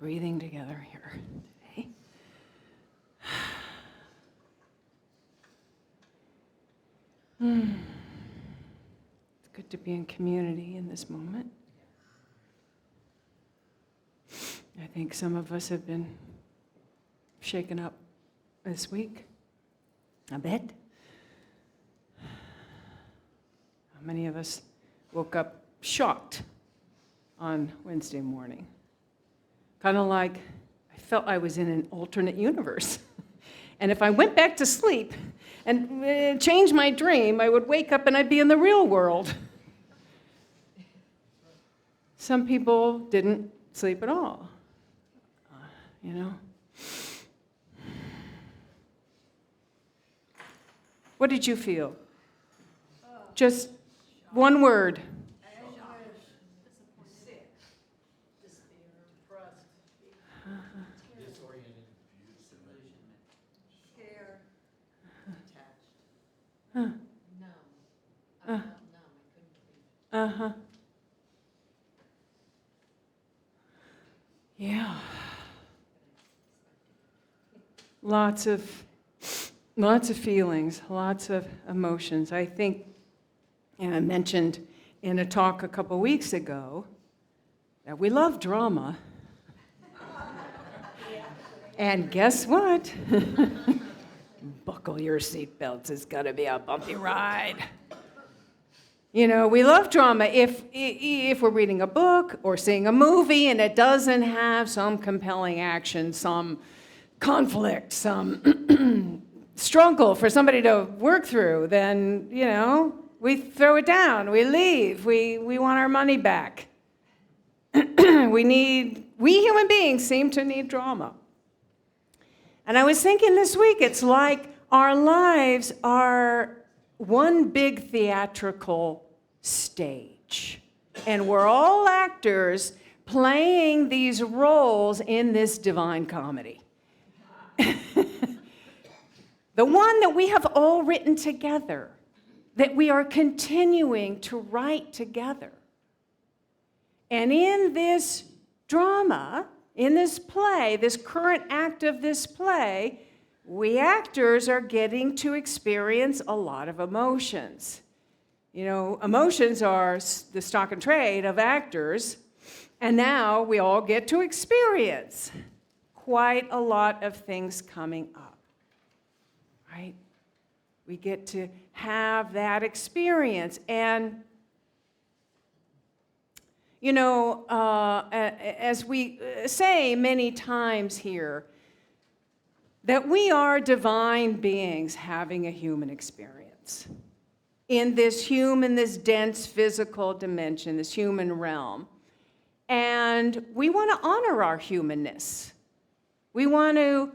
breathing together here today. It's good to be in community in this moment. I think some of us have been shaken up this week, a bit. Many of us woke up shocked on Wednesday morning. Kind of like I felt I was in an alternate universe. And if I went back to sleep and changed my dream, I would wake up and I'd be in the real world. Some people didn't sleep at all, What did you feel? Just one word. Sick, despair, depressed, disoriented, disillusionment, scared, detached, numb. I felt numb. I couldn't breathe. Yeah. Lots of feelings, lots of emotions. I think, and I mentioned in a talk a couple weeks ago, that we love drama. And guess what? Buckle your seatbelts, it's gonna be a bumpy ride. We love drama if we're reading a book or seeing a movie and it doesn't have some compelling action, some conflict, some struggle for somebody to work through, then, we throw it down, we leave, we want our money back. We human beings seem to need drama. And I was thinking this week, it's like our lives are one big theatrical stage. And we're all actors playing these roles in this divine comedy. The one that we have all written together, that we are continuing to write together. And in this drama, in this play, this current act of this play, we actors are getting to experience a lot of emotions. Emotions are the stock and trade of actors, and now we all get to experience quite a lot of things coming up, right? We get to have that experience. And, as we say many times here, that we are divine beings having a human experience in this dense physical dimension, this human realm. And we want to honor our humanness. We want to,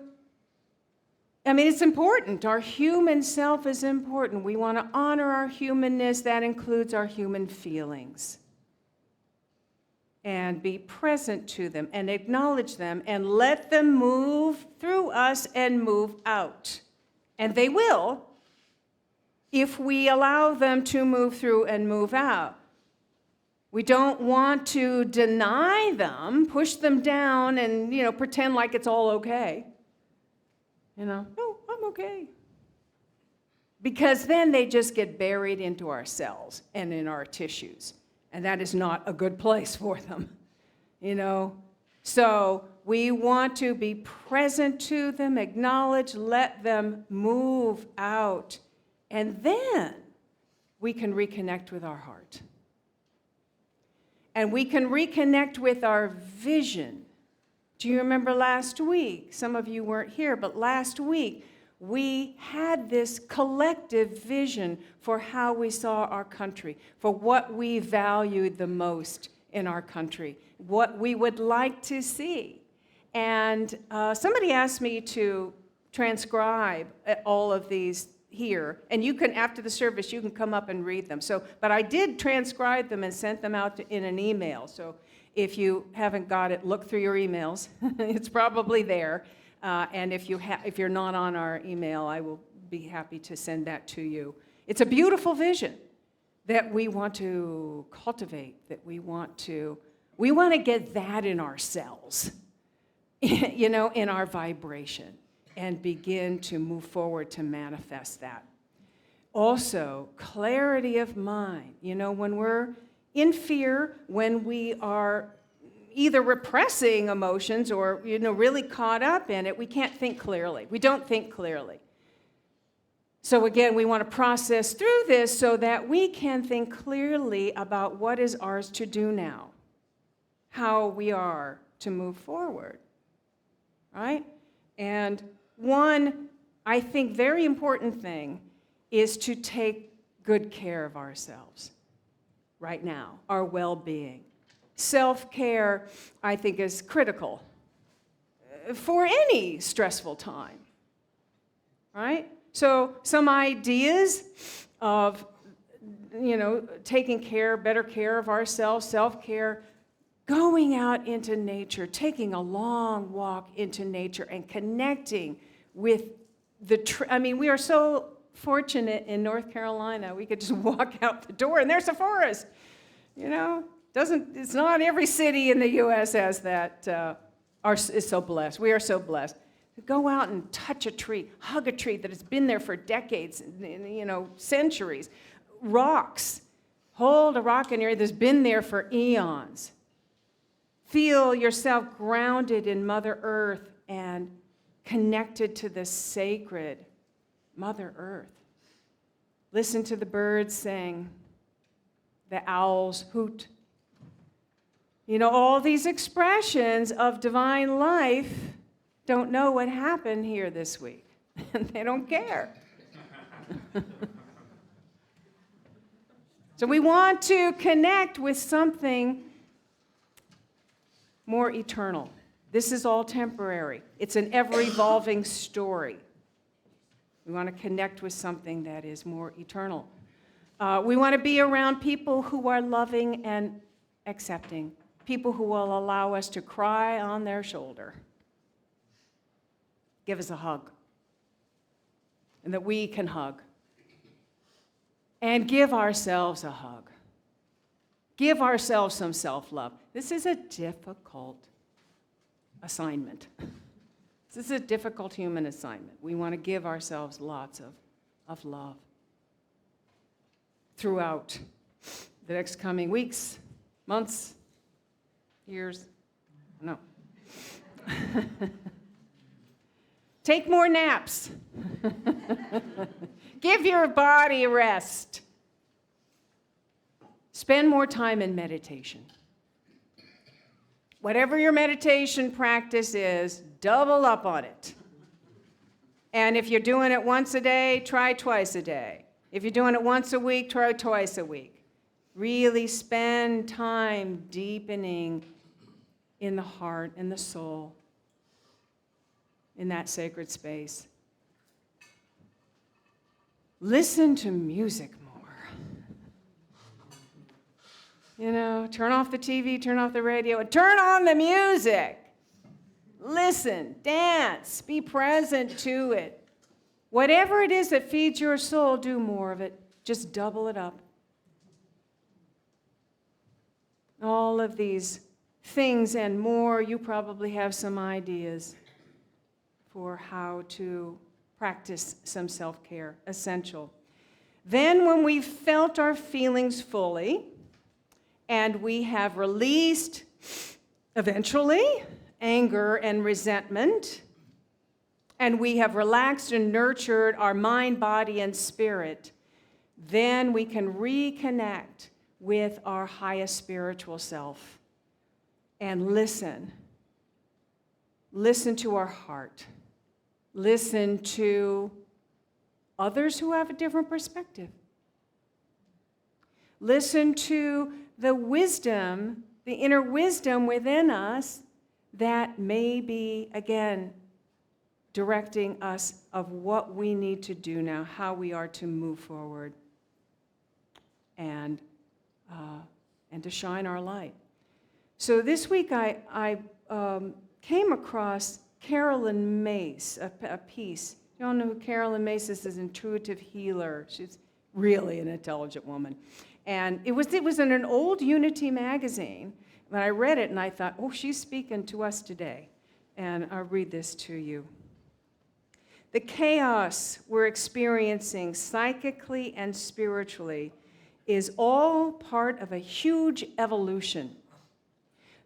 it's important. Our human self is important. We want to honor our humanness. That includes our human feelings. And be present to them and acknowledge them and let them move through us and move out. And they will if we allow them to move through and move out. We don't want to deny them, push them down and, pretend like it's all okay. No, I'm okay. Because then they just get buried into our cells and in our tissues. And that is not a good place for them, So we want to be present to them, acknowledge, let them move out. And then we can reconnect with our heart. And we can reconnect with our vision. Do you remember last week? Some of you weren't here, but last week, we had this collective vision for how we saw our country, for what we valued the most in our country, what we would like to see. And somebody asked me to transcribe all of these here, and you can, after the service, you can come up and read them. But I did transcribe them and sent them out in an email. So if you haven't got it, look through your emails. It's probably there. And if you're not on our email, I will be happy to send that to you. It's a beautiful vision that we want to cultivate, that we want to get that in ourselves. in our vibration and begin to move forward to manifest that. Also, clarity of mind. When we're in fear, when we are either repressing emotions or, really caught up in it, we can't think clearly. We don't think clearly. So again, we want to process through this so that we can think clearly about what is ours to do now, how we are to move forward, right? And one, I think, very important thing is to take good care of ourselves right now, our well-being. Self-care, I think, is critical for any stressful time, right? So some ideas of, taking better care of ourselves, self-care, going out into nature, taking a long walk into nature and connecting with we are so fortunate in North Carolina. We could just walk out the door and there's a forest. It's not every city in the U.S. has that, is so blessed. We are so blessed. Go out and touch a tree, hug a tree that has been there for decades, centuries. Rocks. Hold a rock in your ear that's been there for eons. Feel yourself grounded in Mother Earth and connected to the sacred Mother Earth. Listen to the birds sing, the owls hoot. All these expressions of divine life don't know what happened here this week. They don't care. So we want to connect with something more eternal. This is all temporary. It's an ever-evolving story. We want to connect with something that is more eternal. We want to be around people who are loving and accepting, people who will allow us to cry on their shoulder. Give us a hug, and that we can hug. And give ourselves a hug. Give ourselves some self-love. This is a difficult assignment. This is a difficult human assignment. We want to give ourselves lots of love throughout the next coming weeks, months, years. No. Take more naps. Give your body a rest. Spend more time in meditation. Whatever your meditation practice is, double up on it. And if you're doing it once a day, try twice a day. If you're doing it once a week, try twice a week. Really spend time deepening in the heart and the soul, in that sacred space. Listen to music more. Turn off the TV, turn off the radio, and turn on the music. Listen, dance, be present to it. Whatever it is that feeds your soul, do more of it. Just double it up. All of these things and more, you probably have some ideas for how to practice some self-care, essential. Then when we've felt our feelings fully, and we have released, eventually, anger and resentment, and we have relaxed and nurtured our mind, body, and spirit, then we can reconnect with our highest spiritual self and listen. Listen to our heart. Listen to others who have a different perspective. Listen to the wisdom, the inner wisdom within us that may be, again, directing us of what we need to do now, how we are to move forward, and to shine our light. So this week I came across Carolyn Myss, a piece. You all know who Carolyn Myss is? An intuitive healer. She's really an intelligent woman. And it was in an old Unity magazine. When I read it and I thought, oh, she's speaking to us today. and I'll read this to you. The chaos we're experiencing psychically and spiritually is all part of a huge evolution.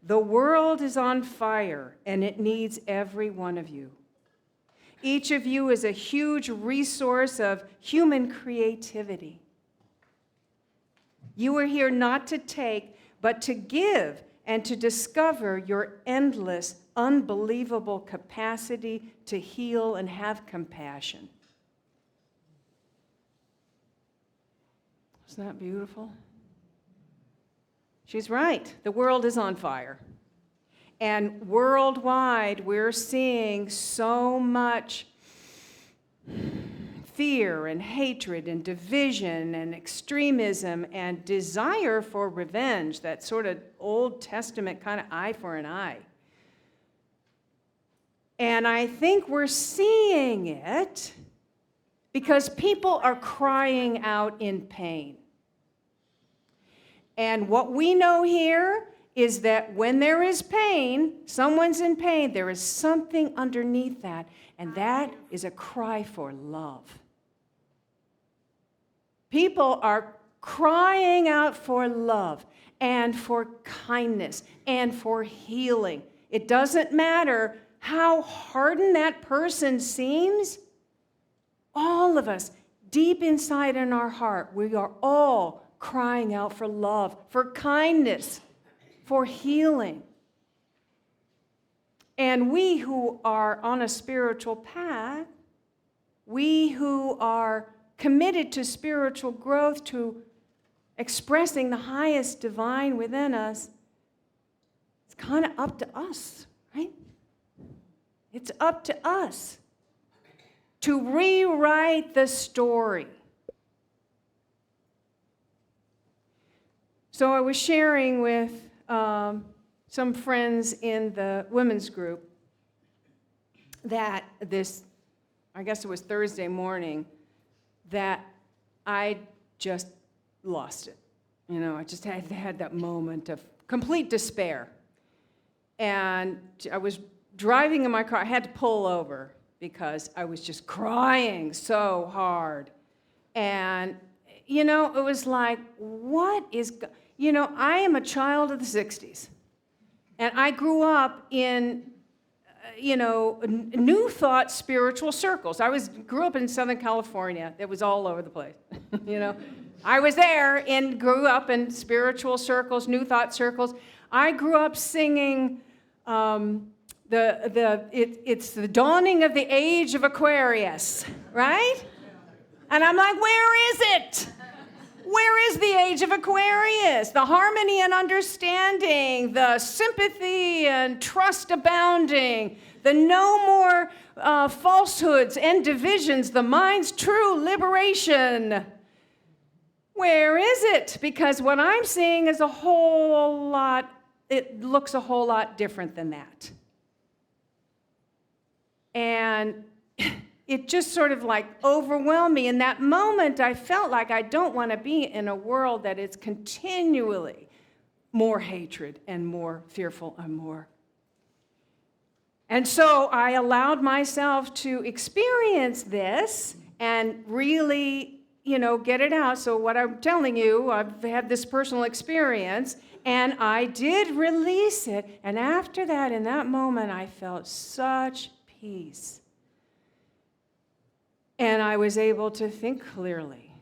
The world is on fire, and it needs every one of you. Each of you is a huge resource of human creativity. You are here not to take, but to give and to discover your endless, unbelievable capacity to heal and have compassion. Isn't that beautiful? She's right. The world is on fire. And worldwide, we're seeing so much fear and hatred and division and extremism and desire for revenge, that sort of Old Testament kind of eye for an eye. And I think we're seeing it because people are crying out in pain. And what we know here is that when there is pain, someone's in pain, there is something underneath that, and that is a cry for love. People are crying out for love and for kindness and for healing. It doesn't matter how hardened that person seems. All of us, deep inside in our heart, we are all crying out for love, for kindness, for healing. And we who are on a spiritual path, we who are committed to spiritual growth, to expressing the highest divine within us, it's kind of up to us, right? It's up to us to rewrite the story. So I was sharing with some friends in the women's group that I guess it was Thursday morning, that I just lost it. You know, I just had that moment of complete despair. And I was driving in my car. I had to pull over because I was just crying so hard. And, you know, it was like, I am a child of the 60s. And I grew up in, New Thought spiritual circles. Grew up in Southern California. It was all over the place, I was there and grew up in spiritual circles, New Thought circles. I grew up singing it's the dawning of the age of Aquarius, right? And I'm like, where is it? Where is the age of Aquarius? The harmony and understanding, the sympathy and trust abounding, the no more falsehoods and divisions, the mind's true liberation. Where is it? Because what I'm seeing is it looks a whole lot different than that. And it just sort of like overwhelmed me. In that moment, I felt like I don't want to be in a world that is continually more hatred and more fearful and more. And so I allowed myself to experience this and really, get it out. So what I'm telling you, I've had this personal experience, and I did release it. And after that, in that moment, I felt such peace. And I was able to think clearly.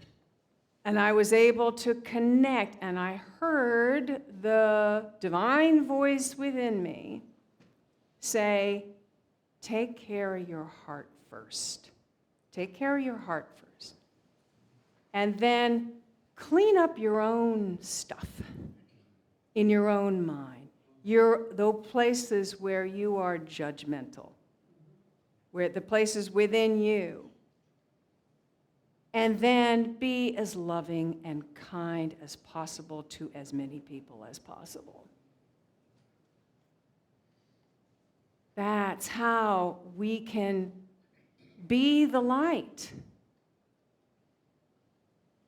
And I was able to connect. And I heard the divine voice within me say, take care of your heart first. Take care of your heart first. And then clean up your own stuff in your own mind. Those places where you are judgmental, where the places within you. And then be as loving and kind as possible to as many people as possible. That's how we can be the light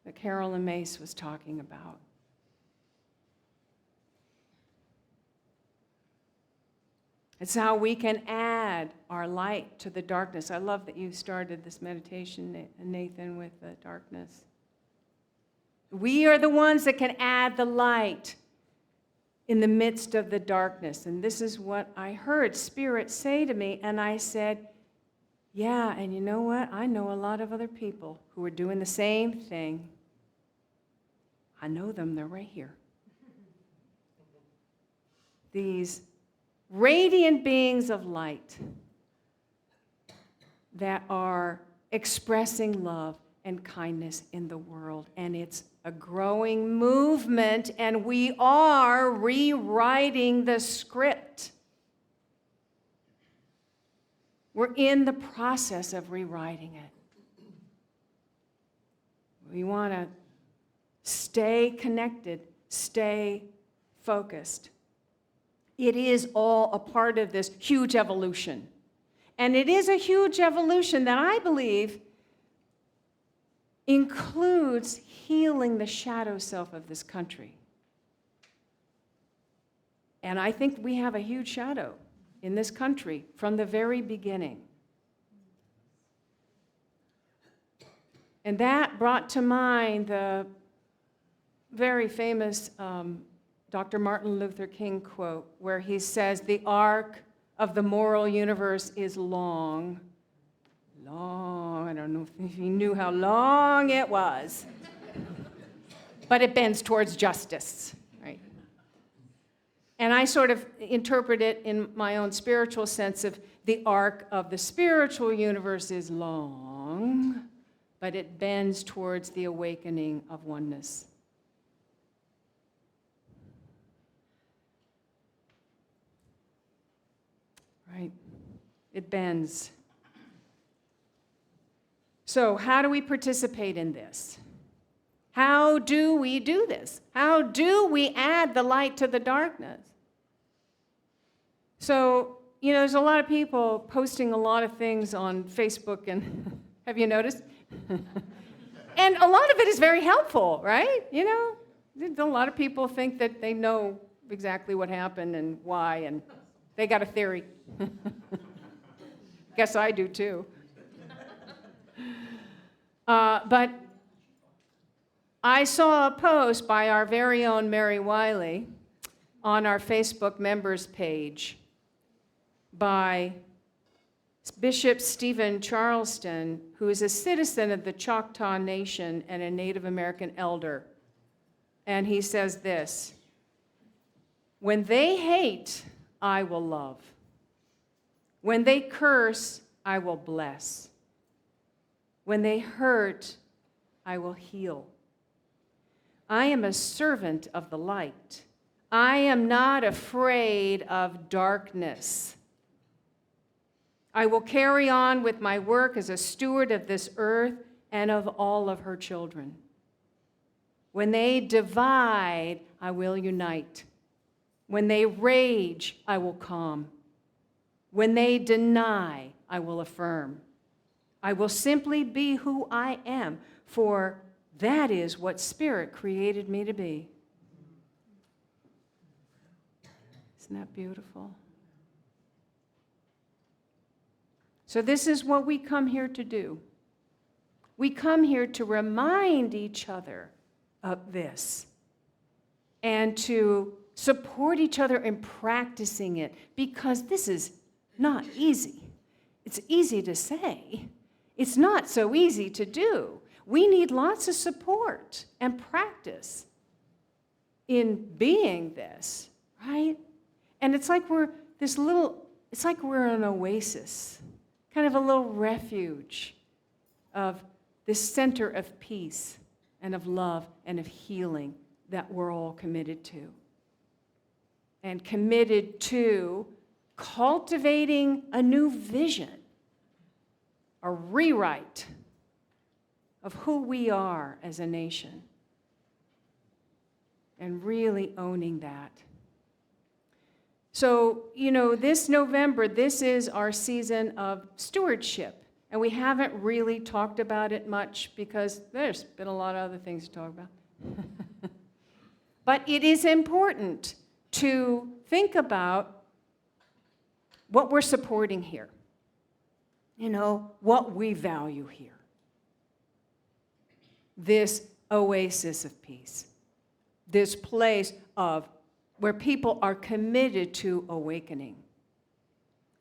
that Carolyn Mace was talking about. It's how we can add our light to the darkness. I love that you started this meditation, Nathan, with the darkness. We are the ones that can add the light in the midst of the darkness. And this is what I heard Spirit say to me, and I said, yeah, and you know what? I know a lot of other people who are doing the same thing. I know them, they're right here. These radiant beings of light that are expressing love and kindness in the world. And it's a growing movement, and we are rewriting the script. We're in the process of rewriting it. We want to stay connected, stay focused. It is all a part of this huge evolution. And it is a huge evolution that I believe includes healing the shadow self of this country. And I think we have a huge shadow in this country from the very beginning. And that brought to mind the very famous Dr. Martin Luther King quote, where he says, "The arc of the moral universe is long." Long, I don't know if he knew how long it was. But it bends towards justice, right? And I sort of interpret it in my own spiritual sense of the arc of the spiritual universe is long, but it bends towards the awakening of oneness. Right? It bends. So, how do we participate in this? How do we do this? How do we add the light to the darkness? So, there's a lot of people posting a lot of things on Facebook, and have you noticed? And a lot of it is very helpful, right? A lot of people think that they know exactly what happened and why, and they got a theory. Guess I do too. But I saw a post by our very own Mary Wiley on our Facebook members page by Bishop Stephen Charleston, who is a citizen of the Choctaw Nation and a Native American elder. And he says this: "When they hate, I will love. When they curse, I will bless. When they hurt, I will heal. I am a servant of the light. I am not afraid of darkness. I will carry on with my work as a steward of this earth and of all of her children. When they divide, I will unite. When they rage, I will calm. When they deny, I will affirm. I will simply be who I am, for that is what Spirit created me to be." Isn't that beautiful? So this is what we come here to do. We come here to remind each other of this and to support each other in practicing it, because this is not easy. It's easy to say. It's not so easy to do. We need lots of support and practice in being this, right? And it's like we're an oasis, kind of a little refuge of this center of peace and of love and of healing that we're all committed to. And committed to cultivating a new vision, a rewrite of who we are as a nation, and really owning that. So, this November, this is our season of stewardship, and we haven't really talked about it much because there's been a lot of other things to talk about. But it is important to think about what we're supporting here, you know, what we value here. This oasis of peace, this place of where people are committed to awakening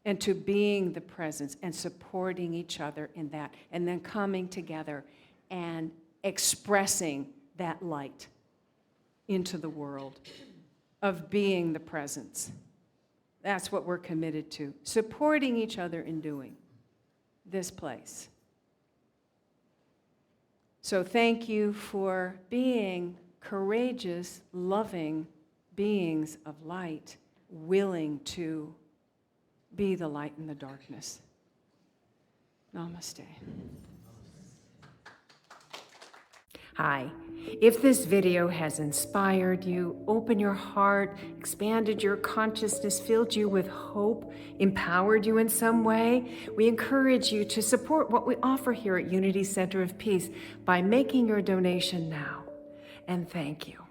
and to being the presence and supporting each other in that, and then coming together and expressing that light into the world of being the presence. That's what we're committed to, supporting each other in doing this place. So thank you for being courageous, loving beings of light, willing to be the light in the darkness. Namaste. Hi. If this video has inspired you, opened your heart, expanded your consciousness, filled you with hope, empowered you in some way, we encourage you to support what we offer here at Unity Center of Peace by making your donation now. And thank you.